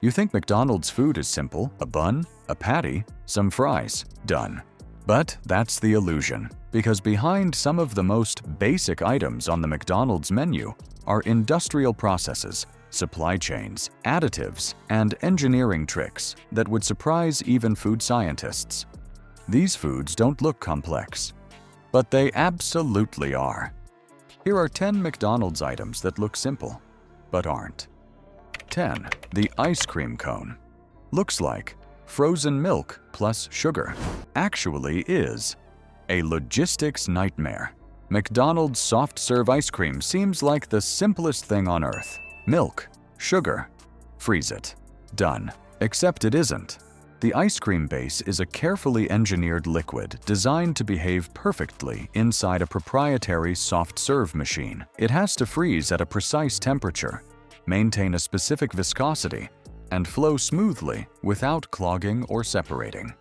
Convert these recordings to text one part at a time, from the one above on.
You think McDonald's food is simple: a bun, a patty, some fries, done. But that's the illusion, because behind some of the most basic items on the McDonald's menu are industrial processes, supply chains, additives, and engineering tricks that would surprise even food scientists. These foods don't look complex, but they absolutely are. Here are 10 McDonald's items that look simple, but aren't. 10. The ice cream cone. Looks like frozen milk plus sugar. Actually is a logistics nightmare. McDonald's soft-serve ice cream seems like the simplest thing on earth. Milk, sugar, freeze it. Done. Except it isn't. The ice cream base is a carefully engineered liquid designed to behave perfectly inside a proprietary soft-serve machine. It has to freeze at a precise temperature, maintain a specific viscosity, and flow smoothly without clogging or separating.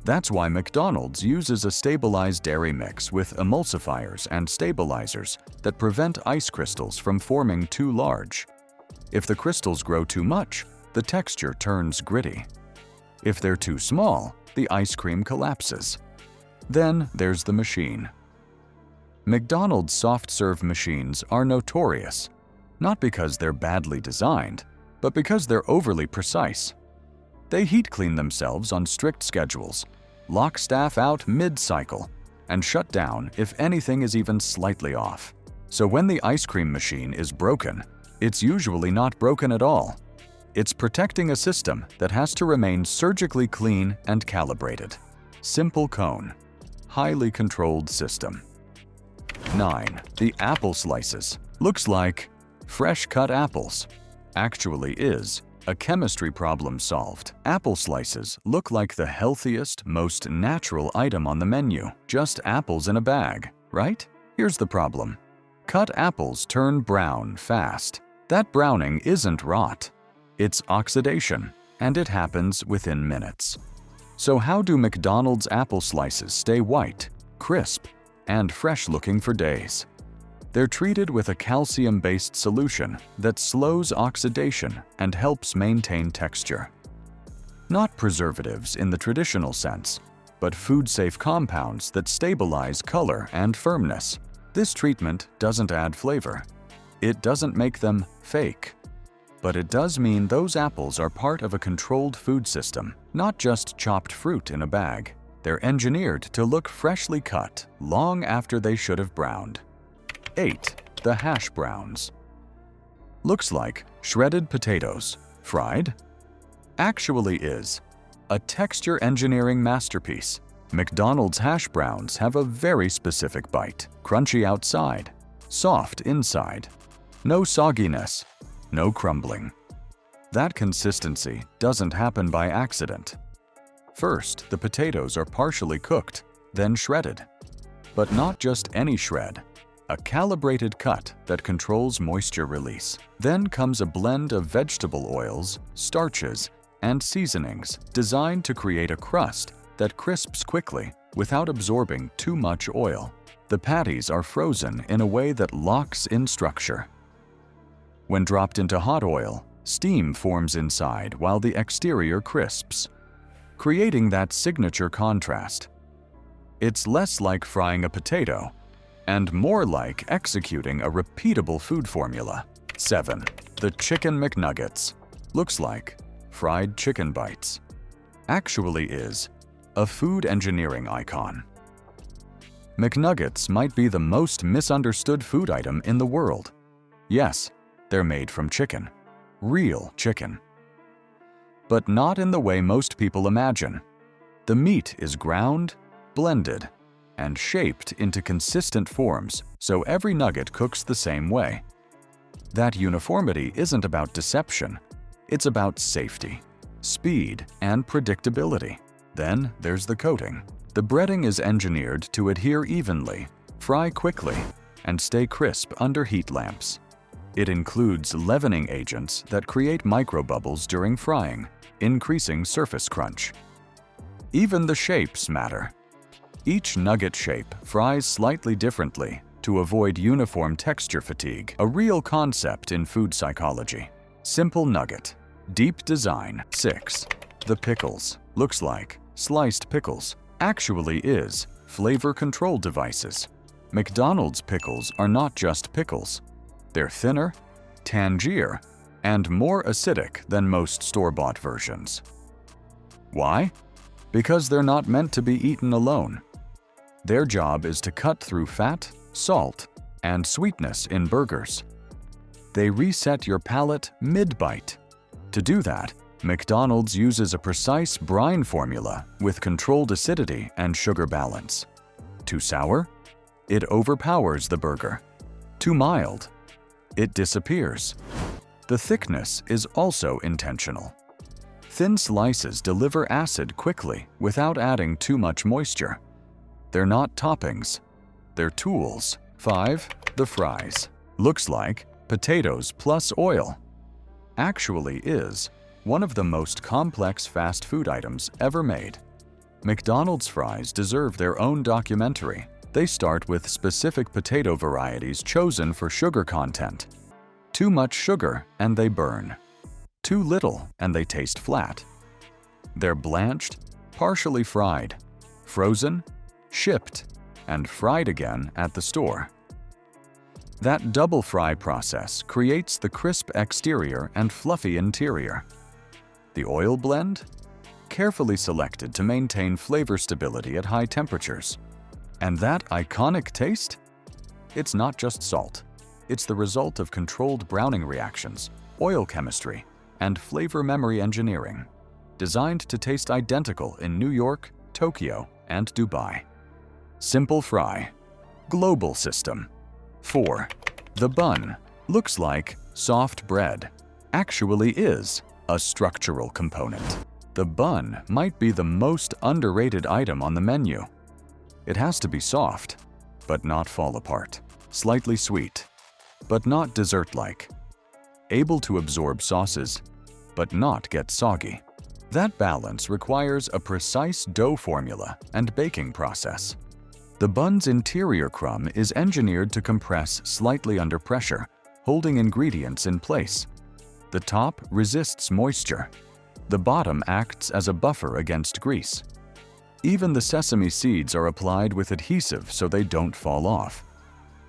That's why McDonald's uses a stabilized dairy mix with emulsifiers and stabilizers that prevent ice crystals from forming too large. If the crystals grow too much, the texture turns gritty. If they're too small, the ice cream collapses. Then there's the machine. McDonald's soft-serve machines are notorious, not because they're badly designed, but because they're overly precise. They heat clean themselves on strict schedules, lock staff out mid-cycle, and shut down if anything is even slightly off. So when the ice cream machine is broken, it's usually not broken at all. It's protecting a system that has to remain surgically clean and calibrated. Simple cone. Highly controlled system. 9. The apple slices. Looks like fresh-cut apples. Actually is a chemistry problem solved. Apple slices look like the healthiest, most natural item on the menu. Just apples in a bag, right? Here's the problem. Cut apples turn brown fast. That browning isn't rot. It's oxidation, and it happens within minutes. So how do McDonald's apple slices stay white, crisp, and fresh-looking for days? They're treated with a calcium-based solution that slows oxidation and helps maintain texture. Not preservatives in the traditional sense, but food-safe compounds that stabilize color and firmness. This treatment doesn't add flavor. It doesn't make them fake. But it does mean those apples are part of a controlled food system, not just chopped fruit in a bag. They're engineered to look freshly cut long after they should have browned. 8. The hash browns. Looks like shredded potatoes. Fried? Actually is a texture engineering masterpiece. McDonald's hash browns have a very specific bite. Crunchy outside, soft inside. No sogginess, no crumbling. That consistency doesn't happen by accident. First, the potatoes are partially cooked, then shredded. But not just any shred. A calibrated cut that controls moisture release. Then comes a blend of vegetable oils, starches, and seasonings designed to create a crust that crisps quickly without absorbing too much oil. The patties are frozen in a way that locks in structure. When dropped into hot oil, steam forms inside while the exterior crisps, creating that signature contrast. It's less like frying a potato and more like executing a repeatable food formula. 7. The Chicken McNuggets. Looks like fried chicken bites. Actually is a food engineering icon. McNuggets might be the most misunderstood food item in the world. Yes, they're made from chicken. Real chicken. But not in the way most people imagine. The meat is ground, blended, and shaped into consistent forms so every nugget cooks the same way. That uniformity isn't about deception. It's about safety, speed, and predictability. Then there's the coating. The breading is engineered to adhere evenly, fry quickly, and stay crisp under heat lamps. It includes leavening agents that create microbubbles during frying, increasing surface crunch. Even the shapes matter. Each nugget shape fries slightly differently to avoid uniform texture fatigue, a real concept in food psychology. Simple nugget, Deep design. 6. The pickles. Looks like sliced pickles. Actually is flavor control devices. McDonald's pickles are not just pickles. They're thinner, tangier, and more acidic than most store-bought versions. Why? Because they're not meant to be eaten alone. Their job is to cut through fat, salt, and sweetness in burgers. They reset your palate mid-bite. To do that, McDonald's uses a precise brine formula with controlled acidity and sugar balance. Too sour? It overpowers the burger. Too mild? It disappears. The thickness is also intentional. Thin slices deliver acid quickly without adding too much moisture. They're not toppings. They're tools. 5. The fries. Looks like potatoes plus oil. Actually is one of the most complex fast food items ever made. McDonald's fries deserve their own documentary. They start with specific potato varieties chosen for sugar content. Too much sugar and they burn. Too little and they taste flat. They're blanched, partially fried, frozen, shipped, and fried again at the store. That double fry process creates the crisp exterior and fluffy interior. The oil blend? Carefully selected to maintain flavor stability at high temperatures. And that iconic taste? It's not just salt. It's the result of controlled browning reactions, oil chemistry, and flavor memory engineering, designed to taste identical in New York, Tokyo, and Dubai. Simple fry. Global system. 4. The bun. Looks like soft bread. Actually is a structural component. The bun might be the most underrated item on the menu. It has to be soft, but not fall apart. Slightly sweet, but not dessert-like. Able to absorb sauces, but not get soggy. That balance requires a precise dough formula and baking process. The bun's interior crumb is engineered to compress slightly under pressure, holding ingredients in place. The top resists moisture. The bottom acts as a buffer against grease. Even the sesame seeds are applied with adhesive so they don't fall off.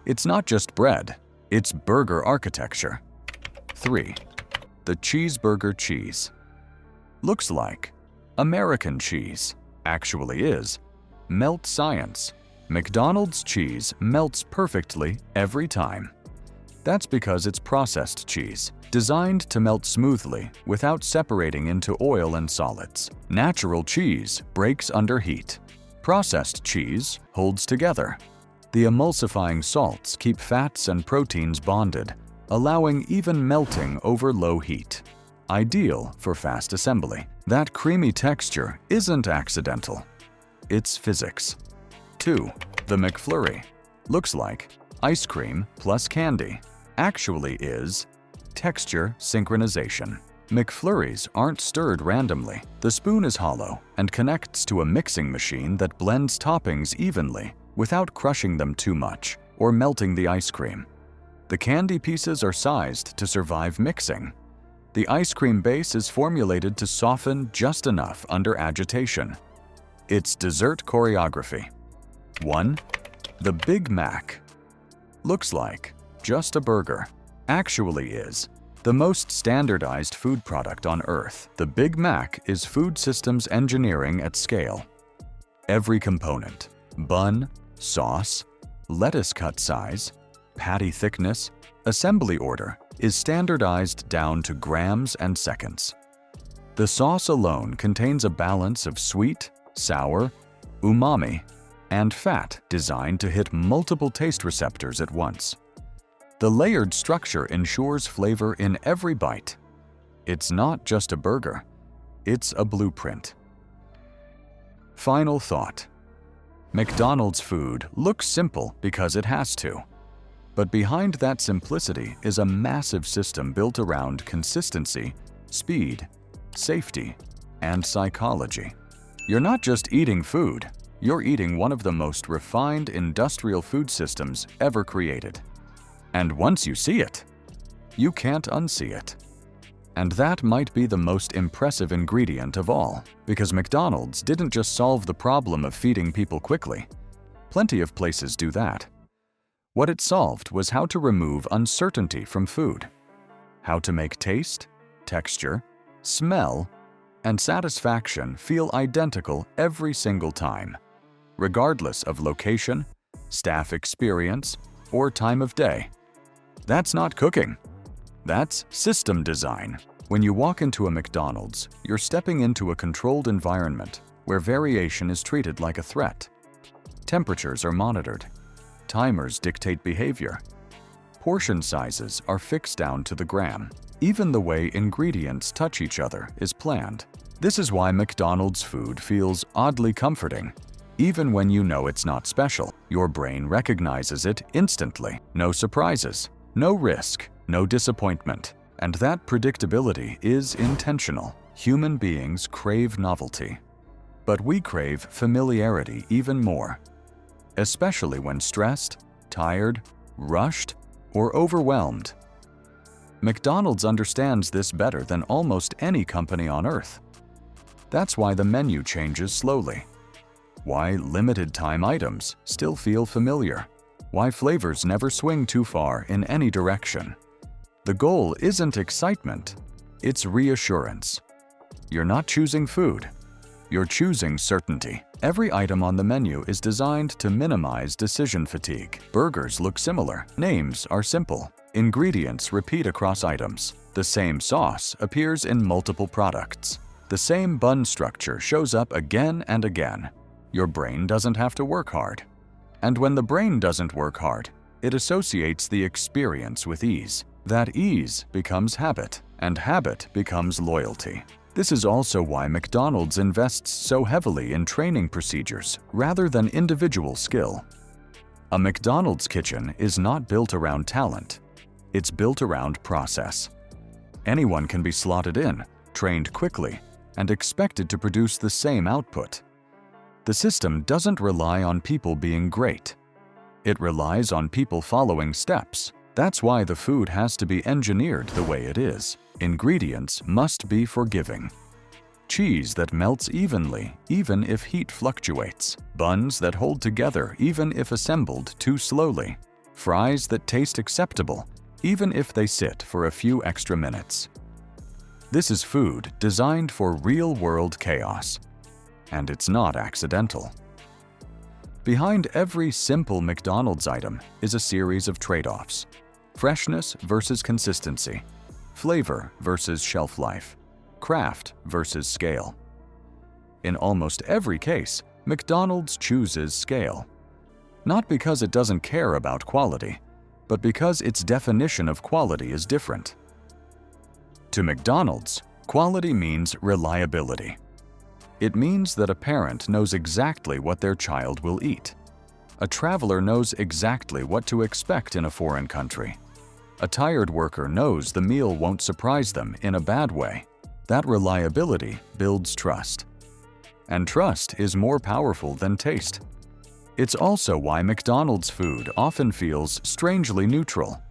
It's not just bread, it's burger architecture. 3. The cheeseburger cheese. Looks like American cheese. Actually is melt science. McDonald's cheese melts perfectly every time. That's because it's processed cheese, designed to melt smoothly without separating into oil and solids. Natural cheese breaks under heat. Processed cheese holds together. The emulsifying salts keep fats and proteins bonded, allowing even melting over low heat. Ideal for fast assembly. That creamy texture isn't accidental. It's physics. 2. The McFlurry. Looks like ice cream plus candy. Actually is texture synchronization. McFlurries aren't stirred randomly. The spoon is hollow and connects to a mixing machine that blends toppings evenly without crushing them too much or melting the ice cream. The candy pieces are sized to survive mixing. The ice cream base is formulated to soften just enough under agitation. It's dessert choreography. 1. The Big Mac. Looks like just a burger. Actually is the most standardized food product on Earth. The Big Mac is food systems engineering at scale. Every component, bun, sauce, lettuce cut size, patty thickness, assembly order, is standardized down to grams and seconds. The sauce alone contains a balance of sweet, sour, umami, and fat designed to hit multiple taste receptors at once. The layered structure ensures flavor in every bite. It's not just a burger, it's a blueprint. Final thought. McDonald's food looks simple because it has to. But behind that simplicity is a massive system built around consistency, speed, safety, and psychology. You're not just eating food, you're eating one of the most refined industrial food systems ever created. And once you see it, you can't unsee it. And that might be the most impressive ingredient of all, because McDonald's didn't just solve the problem of feeding people quickly. Plenty of places do that. What it solved was how to remove uncertainty from food, how to make taste, texture, smell, and satisfaction feel identical every single time, regardless of location, staff experience, or time of day. That's not cooking. That's system design. When you walk into a McDonald's, you're stepping into a controlled environment where variation is treated like a threat. Temperatures are monitored. Timers dictate behavior. Portion sizes are fixed down to the gram. Even the way ingredients touch each other is planned. This is why McDonald's food feels oddly comforting. Even when you know it's not special, your brain recognizes it instantly. No surprises, no risk, no disappointment. And that predictability is intentional. Human beings crave novelty. But we crave familiarity even more, especially when stressed, tired, rushed, or overwhelmed. McDonald's understands this better than almost any company on earth. That's why the menu changes slowly. Why limited-time items still feel familiar. Why flavors never swing too far in any direction. The goal isn't excitement, it's reassurance. You're not choosing food. You're choosing certainty. Every item on the menu is designed to minimize decision fatigue. Burgers look similar. Names are simple. Ingredients repeat across items. The same sauce appears in multiple products. The same bun structure shows up again and again. Your brain doesn't have to work hard. And when the brain doesn't work hard, it associates the experience with ease. That ease becomes habit, and habit becomes loyalty. This is also why McDonald's invests so heavily in training procedures rather than individual skill. A McDonald's kitchen is not built around talent. It's built around process. Anyone can be slotted in, trained quickly, and expected to produce the same output. The system doesn't rely on people being great. It relies on people following steps. That's why the food has to be engineered the way it is. Ingredients must be forgiving. Cheese that melts evenly, even if heat fluctuates. Buns that hold together, even if assembled too slowly. Fries that taste acceptable, even if they sit for a few extra minutes. This is food designed for real-world chaos. And it's not accidental. Behind every simple McDonald's item is a series of trade-offs. Freshness versus consistency. Flavor versus shelf life. Craft versus scale. In almost every case, McDonald's chooses scale. Not because it doesn't care about quality, but because its definition of quality is different. To McDonald's, quality means reliability. It means that a parent knows exactly what their child will eat. A traveler knows exactly what to expect in a foreign country. A tired worker knows the meal won't surprise them in a bad way. That reliability builds trust. And trust is more powerful than taste. It's also why McDonald's food often feels strangely neutral.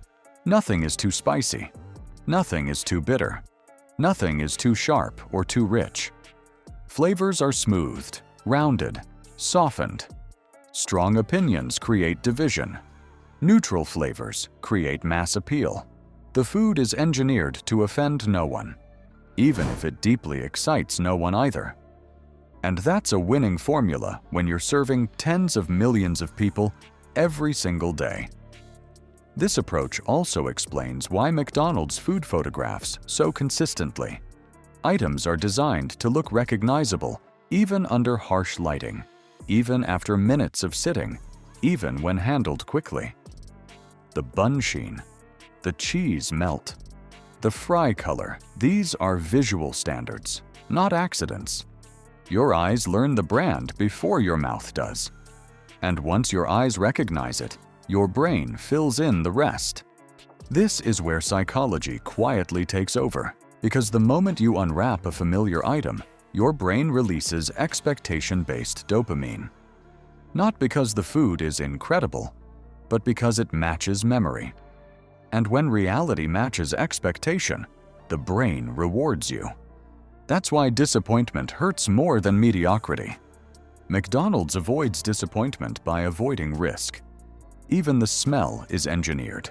Nothing is too spicy. Nothing is too bitter. Nothing is too sharp or too rich. Flavors are smoothed, rounded, softened. Strong opinions create division. Neutral flavors create mass appeal. The food is engineered to offend no one, even if it deeply excites no one either. And that's a winning formula when you're serving tens of millions of people every single day. This approach also explains why McDonald's food photographs so consistently. Items are designed to look recognizable even under harsh lighting, even after minutes of sitting, even when handled quickly. The bun sheen, the cheese melt, the fry color, these are visual standards, not accidents. Your eyes learn the brand before your mouth does. And once your eyes recognize it, your brain fills in the rest. This is where psychology quietly takes over, because the moment you unwrap a familiar item, your brain releases expectation-based dopamine. Not because the food is incredible, but because it matches memory. And when reality matches expectation, the brain rewards you. That's why disappointment hurts more than mediocrity. McDonald's avoids disappointment by avoiding risk. Even the smell is engineered.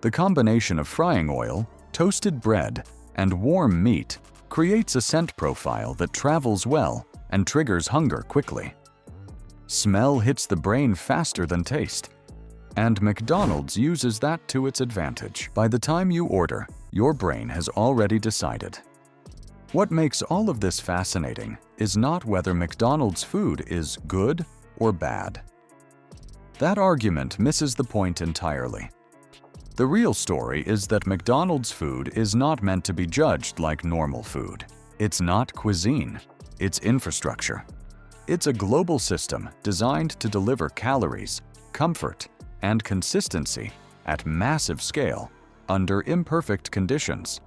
The combination of frying oil, toasted bread, and warm meat creates a scent profile that travels well and triggers hunger quickly. Smell hits the brain faster than taste, and McDonald's uses that to its advantage. By the time you order, your brain has already decided. What makes all of this fascinating is not whether McDonald's food is good or bad. That argument misses the point entirely. The real story is that McDonald's food is not meant to be judged like normal food. It's not cuisine, it's infrastructure. It's a global system designed to deliver calories, comfort, and consistency at massive scale, under imperfect conditions,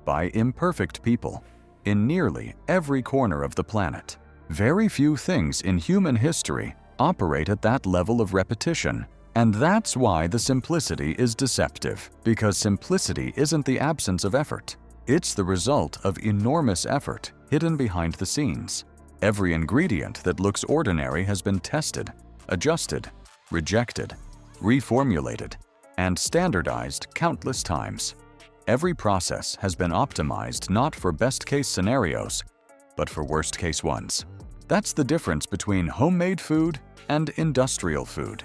by imperfect people, in nearly every corner of the planet. Very few things in human history operate at that level of repetition, and that's why the simplicity is deceptive, because simplicity isn't the absence of effort. It's the result of enormous effort hidden behind the scenes. Every ingredient that looks ordinary has been tested, adjusted, rejected, reformulated, and standardized countless times. Every process has been optimized not for best-case scenarios, but for worst-case ones. That's the difference between homemade food and industrial food.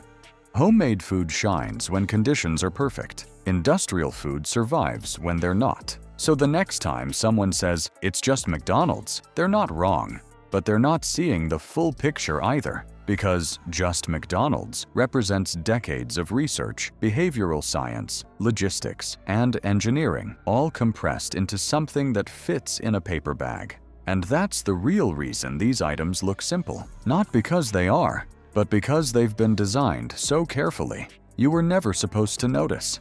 Homemade food shines when conditions are perfect. Industrial food survives when they're not. So the next time someone says, "It's just McDonald's," they're not wrong, but they're not seeing the full picture either. Because just McDonald's represents decades of research, behavioral science, logistics, and engineering, all compressed into something that fits in a paper bag. And that's the real reason these items look simple. Not because they are, but because they've been designed so carefully, you were never supposed to notice.